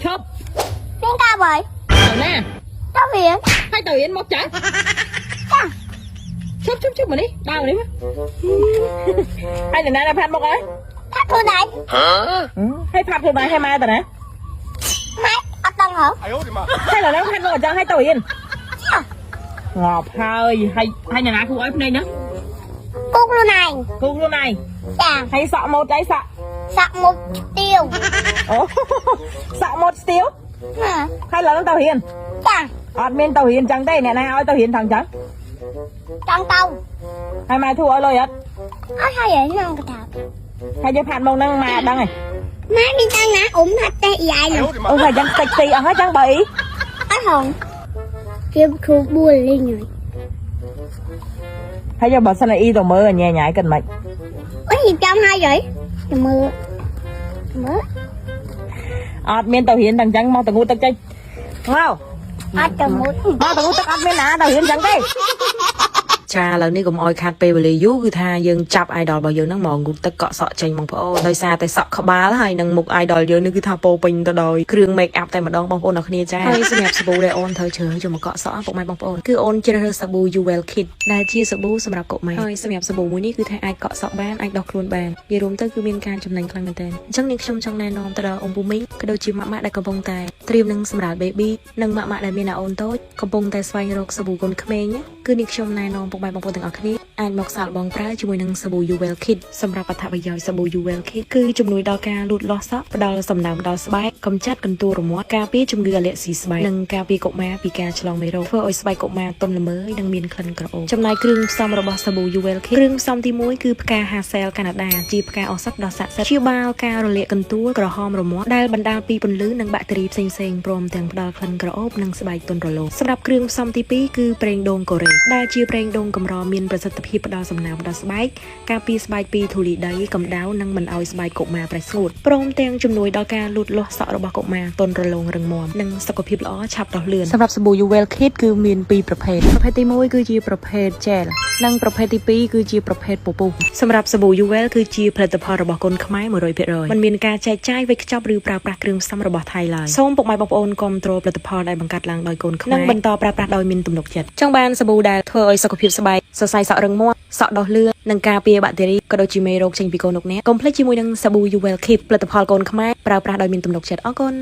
chớp Tiếng ca vậy. tàu nè Tao hiền. hai tàu yên một trái Chà. chớp mà đi bao mà đi hai này nè phạt một cái Thắt thôi này. hay phạt thường này hay mai tao nè Máy. Ở tầng hả? hay là nó phạt một cho hai tàu yên Chà. ngọt hơi hai nhà nào khu ấy bên đây nữa Cúc luôn này. cùng luôn này Chà. hay sọ một trái sọ Sạc một tiêu. sọ một xíu Hả? hay là nó tàu hiền Chà. ọt bên tàu hiền trắng đây nè này ơi tàu hiền thằng trắng Trong tàu. hai mai thua rồi á Ở hai vậy nó cái thằng. hai đứa phạt mông năng mà đăng này Má đi tăng nã ủng thật tệ dài nè. phải trắng sexy ở hết trắng bậy Ở hồn. Kiếm khu buồn lên rồi. hay cho bà sân này y tàu mơ nhẹ nhảy cần mệnh Có gì trong hai vậy? Mưa. Mưa. ọt bên tàu hiền thằng trắng mau tàu ngu tắc chênh wow Ở trong một. mau tàu ngu tắc ọt bên nã tàu hiền trắng đây ចាឥឡូវនេះកុំអោយខាត់ពេលវេលាយូរគឺថាយើងចាប់ idol របស់យើងហ្នឹងមកងូតទឹកកក់សក់ចេញបងប្អូនដោយសារតែសក់ក្បាលហើយនឹងមុខ idol យើងនេះគឺថាពោពេញទៅដោយគ្រឿង make up តែម្ដងបងប្អូនអរគ្នាចាហើយសម្រាប់សាប៊ូដែលអូនត្រូវជ្រើសយកមកកក់សក់ពុកម៉ែបងប្អូនគឺអូនជ្រើសរើសសាប៊ូ You Well Kid ដែលជាសាប៊ូសម្រាប់កុមារហើយសម្រាប់សាប៊ូមួយនេះគឺថាអាចកក់សក់បានអាចដោះខ្លួនបាននិយាយរួមទៅគឺមានការចំណេញខ្លាំងមែនទែនអញ្ចឹងនាងខ្ញុំចង់ណែនាំទៅដល់អ៊ំពូមីងក៏ដូចជាម៉ាក់ៗដែលកំពុងតែត្រៀមនឹងសម្រាប់ baby និងម៉ាក់ៗដែលមានអូនតូចកំពុងតែស្វែងរកសាប៊ូកូនក្មេងគឺនាងខ្ញុំណែនាំពុកម៉ែបងប្អូនទាំងអស់គ្នាអាចមកសាកល្បងប្រើជាមួយនឹងសាប៊ូ You Well Kid សម្រាប់អត្ថប្រយោជន៍សាប៊ូ You Well Kid គឺជំនួយដល់ការលូតលាស់សក់ផ្ដល់សំណើមដល់ស្បែកកម្ចាត់កន្ទួលរមាស់ការពារជំងឺអាឡែស៊ីស្បែកនិងការពារកុមារពីការឆ្លងមេរោគធ្វើឲ្យស្បែកកុមារទន់ល្មើយនិងមានក្លិនក្រអូបចំណែកគ្រឿងផ្សំរបស់សាប៊ូ You Well Kid គ្រឿងផ្សំទី1គឺផ្កា Hazel កាណាដាជាផ្កាឱសថដ៏ស័ក្តិសិទ្ធិព្យាបាលការរលាកកន្ទួលក្រហមរមាស់ដែលបណ្ដាលពីពន្លឺនិងបាក់តេរីផ្សេងៗព្រមទាំងផ្ដល់ក្លិនក្រអូបនិងស្បែកទន់រលោងសម្រាប់គ្រឿងផ្សំទី2គឺប្រេងដូងកូរ៉េដែលជាប្រេងដូងកម្រមានប្រសិទ្ធភាពផ្ដល់សំណើមដល់ស្បែកការពារស្បែកពីធូលីដីកម្ដៅនិងមិនឲ្យស្បែកកុមារប្រេះស្ងួតព្រមទាំងជំនួយដល់ការលូតលាស់សក់របស់កុមារទន់រលោងរឹងមាំនិងសុខភាពល្អឆាប់ដុះលឿនសម្រាប់សាប៊ូ You Well Kid គឺមាន2ប្រភេទប្រភេទទី1គឺជាប្រភេទ gel និងប្រភេទទី2គឺជាប្រភេទពពុះសម្រាប់សាប៊ូ You Well គឺជាផលិតផលរបស់កូនខ្មែរ 100% មិនមានការចែកចាយវេចខ្ចប់ឬប្រើប្រាស់គ្រឿងផ្សំរបស់ថៃឡើយសូមពុកម៉ែបងប្អូនគាំទ្រផលិតផលដែលបង្កើតឡើងដោយកូនខ្មែរនិងបន្តប្រើប្រាស់ដោយមានទំនុកចិត្តចង់បានសាប៊ូដែលធ្វើឲ្យសុខភាពស្បែកសរសៃសក់រឹងមាំសក់ដុះលឿននិងការពារបាក់តេរីក៏ដូចជាមេរោគចេញពីកូននោះអ្នកកុំភ្លេចជាមួយនឹងសាប៊ូ You Well Kid ផលិតផលកូនខ្មែរប្រើប្រាស់ដោយមានទំនុកចិត្តអរគុណ